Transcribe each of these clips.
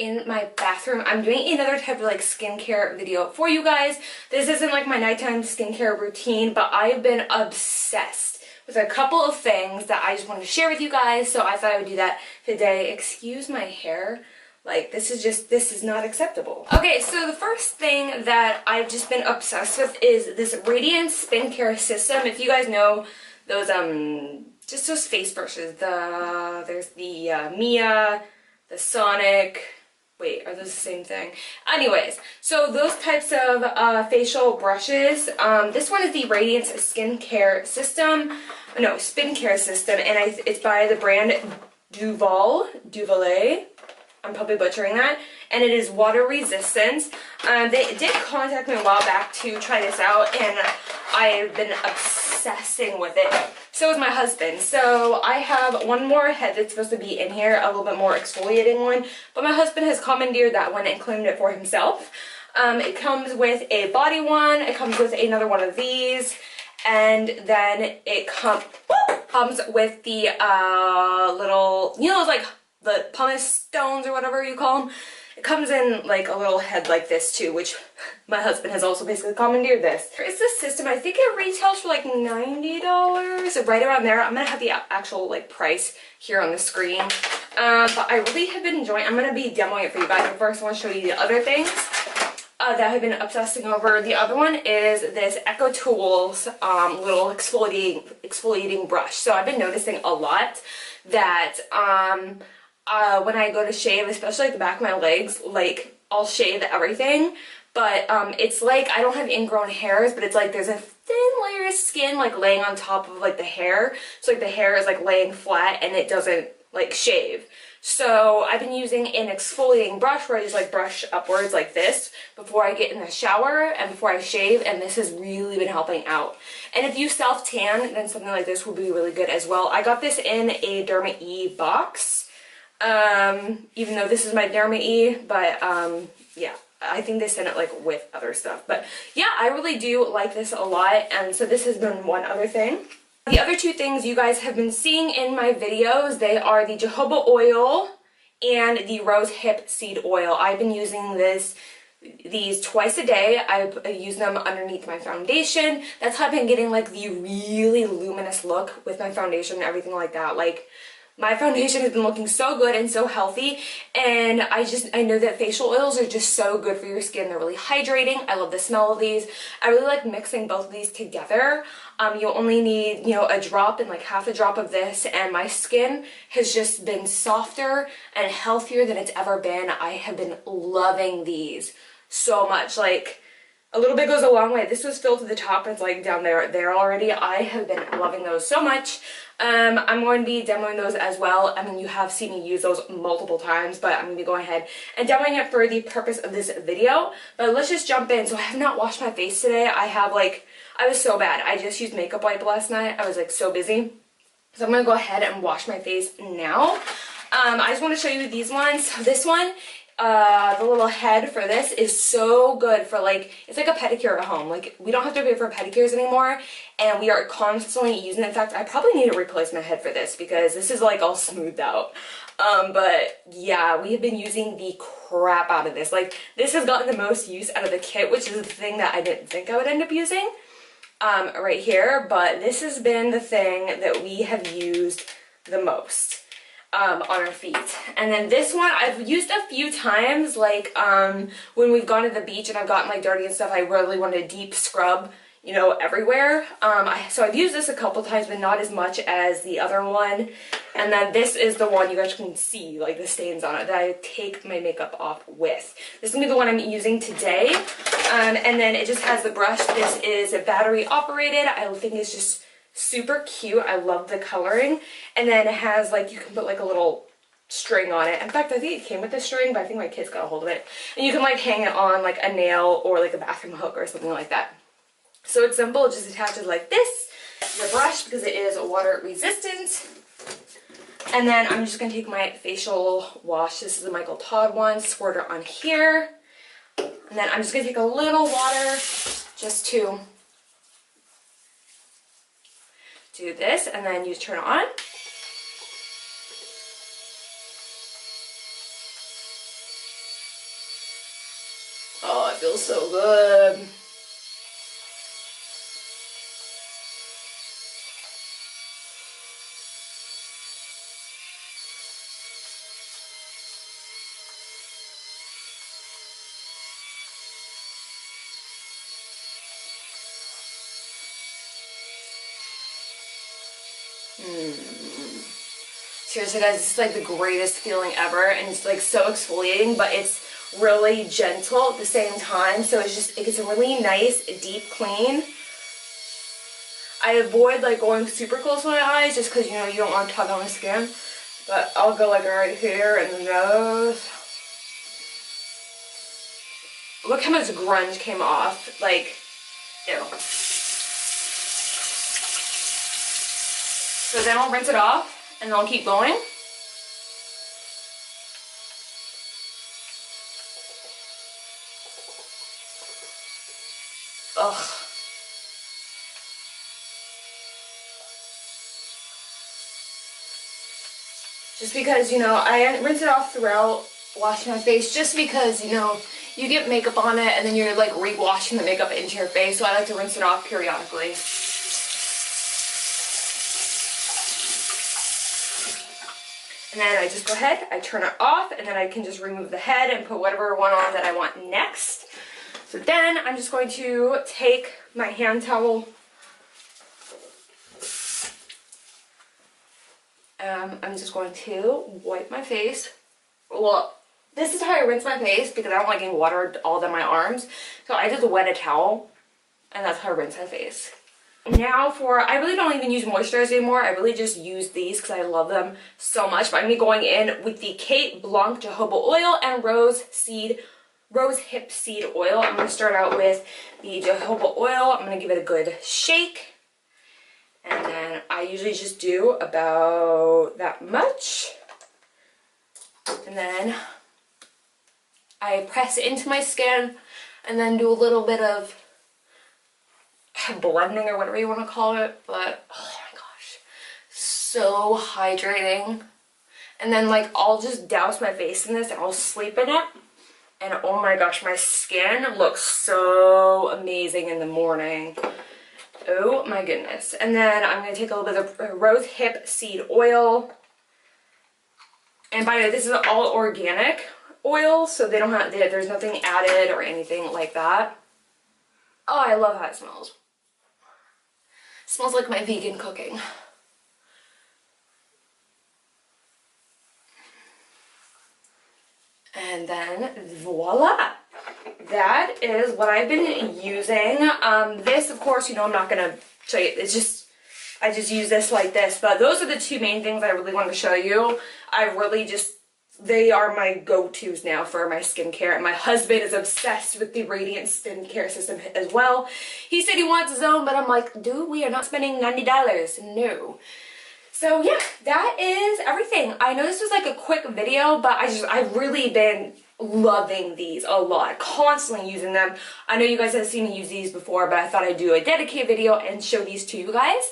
in my bathroom. I'm doing another type of like skincare video for you guys. This isn't like my nighttime skincare routine, but I've been obsessed with a couple of things that I just wanted to share with you guys, so I thought I would do that today. Excuse my hair. Like, this is not acceptable. Okay, so the first thing that I've just been obsessed with is this Radiance Skincare System. If you guys know those, just those face brushes, there's the Mia, the Sonic, wait, are those the same thing? Anyways, so those types of facial brushes, this one is the Radiance Skincare System, no, Skincare System, and it's by the brand Duvolle. I'm probably butchering that, and it is water resistant. They did contact me a while back to try this out, and I've been obsessing with it. So is my husband. So I have one more head that's supposed to be in here, a little bit more exfoliating one, but my husband has commandeered that one and claimed it for himself. It comes with a body one, it comes with another one of these, and then it comes with the little, you know, like the pumice stones or whatever you call them. It comes in like a little head like this too, which my husband has also basically commandeered this. It's this system, I think it retails for like $90, right around there. I'm gonna have the actual like price here on the screen. But I really have been enjoying, I'm gonna be demoing it for you guys, but first I want to show you the other things that I've been obsessing over. The other one is this Echo Tools little exfoliating brush. So I've been noticing a lot that when I go to shave, especially like the back of my legs, like I'll shave everything, but it's like I don't have ingrown hairs, but it's like there's a thin layer of skin like laying on top of like the hair, so like the hair is like laying flat and it doesn't like shave. So I've been using an exfoliating brush where I just like brush upwards like this before I get in the shower and before I shave, and this has really been helping out. And if you self tan, then something like this will be really good as well. I got this in a Derma E box. Even though this is my Derma E, but yeah, I think they sent it like with other stuff. But yeah, I really do like this a lot, and so this has been one other thing. The other two things you guys have been seeing in my videos, they are the jojoba oil and the rose hip seed oil. I've been using these twice a day. I use them underneath my foundation. That's how I've been getting like the really luminous look with my foundation and everything like that. Like, my foundation has been looking so good and so healthy, and I know that facial oils are just so good for your skin. They're really hydrating. I love the smell of these. I really like mixing both of these together. You'll only need, you know, a drop and like half a drop of this, and my skin has just been softer and healthier than it's ever been. I have been loving these so much. Like, a little bit goes a long way. This was filled to the top, and it's like down there already. I have been loving those so much. I'm going to be demoing those as well. I mean, you have seen me use those multiple times, but I'm going to be going ahead and demoing it for the purpose of this video. But let's just jump in. So I have not washed my face today. I was so bad. I just used makeup wipe last night. I was like so busy. So I'm going to go ahead and wash my face now. I just want to show you these ones. So this one, the little head for this is so good for like, it's like a pedicure at home. Like, we don't have to pay for pedicures anymore, and we are constantly using it. In fact, I probably need to replace my head for this because this is like all smoothed out. But yeah, we have been using the crap out of this. Like, this has gotten the most use out of the kit, which is the thing that I didn't think I would end up using right here, but this has been the thing that we have used the most on our feet. And then this one I've used a few times, like when we've gone to the beach and I've gotten like dirty and stuff. I really want a deep scrub, you know, everywhere. So I've used this a couple times, but not as much as the other one. And then this is the one you guys can see, like the stains on it, that I take my makeup off with. This is gonna be the one I'm using today. And then it just has the brush. This is battery operated. I think it's just super cute. I love the coloring. And then it has like, you can put like a little string on it. In fact, I think it came with the string, but I think my kids got a hold of it. And you can like hang it on like a nail or like a bathroom hook or something like that. So it's simple. It just attaches like this. The brush, because it is water resistant. And then I'm just going to take my facial wash. This is the Michael Todd one. Squirt it on here. And then I'm just going to take a little water just to do this, and then you turn it on. Oh, it feels so good. Seriously guys, this is like the greatest feeling ever, and it's like so exfoliating, but it's really gentle at the same time, so it's just, it gets a really nice deep clean. I avoid like going super close to my eyes just because, you know, you don't want to tug on the skin, but I'll go like right here and the nose. Look how much grunge came off, like, ew. So then I'll rinse it off and then I'll keep going. Ugh. Just because, you know, I rinse it off throughout washing my face just because, you know, you get makeup on it and then you're like re-washing the makeup into your face, so I like to rinse it off periodically. And then I just go ahead, I turn it off, and then I can just remove the head and put whatever one on that I want next. So then I'm just going to take my hand towel. I'm just going to wipe my face. Well, this is how I rinse my face because I don't like getting water all down my arms. So I just wet a towel, and that's how I rinse my face. Now for, I really don't even use moisturizer anymore. I really just use these because I love them so much. But I'm going to be going in with the Kate Blanc jojoba oil and rose hip seed oil. I'm going to start out with the jojoba oil. I'm going to give it a good shake. And then I usually just do about that much. And then I press it into my skin and then do a little bit of blending or whatever you want to call it, but oh my gosh, so hydrating. And then like I'll just douse my face in this and I'll sleep in it, and oh my gosh, my skin looks so amazing in the morning. Oh my goodness. And then I'm going to take a little bit of rose hip seed oil, and by the way, this is all organic oil, so they don't have, there's nothing added or anything like that. Oh, I love how it smells. Smells like my vegan cooking. And then voila! That is what I've been using. This, of course, you know, I'm not gonna show you. It's just, I just use this like this. But those are the two main things I really want to show you. I really just, they are my go-tos now for my skincare. And my husband is obsessed with the Radiant skincare system as well. He said he wants his own, but I'm like, dude, we are not spending $90. No. So yeah, that is everything. I know this was like a quick video, but I've really been loving these a lot, constantly using them. I know you guys have seen me use these before, but I thought I'd do a dedicated video and show these to you guys.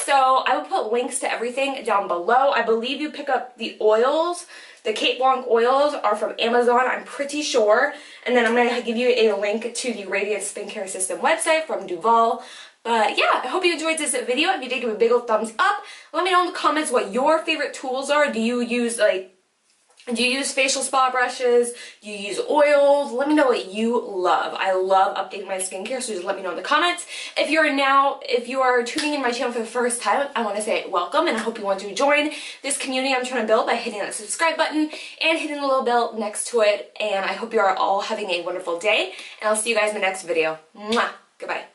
So I will put links to everything down below. I believe you pick up the oils. The Kate Blanc oils are from Amazon, I'm pretty sure. And then I'm going to give you a link to the Radiant Skincare System website from Duvolle. But yeah, I hope you enjoyed this video. If you did, give me a big old thumbs up. Let me know in the comments what your favorite tools are. Do you use facial spa brushes? Do you use oils? Let me know what you love. I love updating my skincare, so just let me know in the comments. If you are tuning in my channel for the first time, I want to say welcome, and I hope you want to join this community I'm trying to build by hitting that subscribe button and hitting the little bell next to it. And I hope you are all having a wonderful day, and I'll see you guys in the next video. Mwah! Goodbye.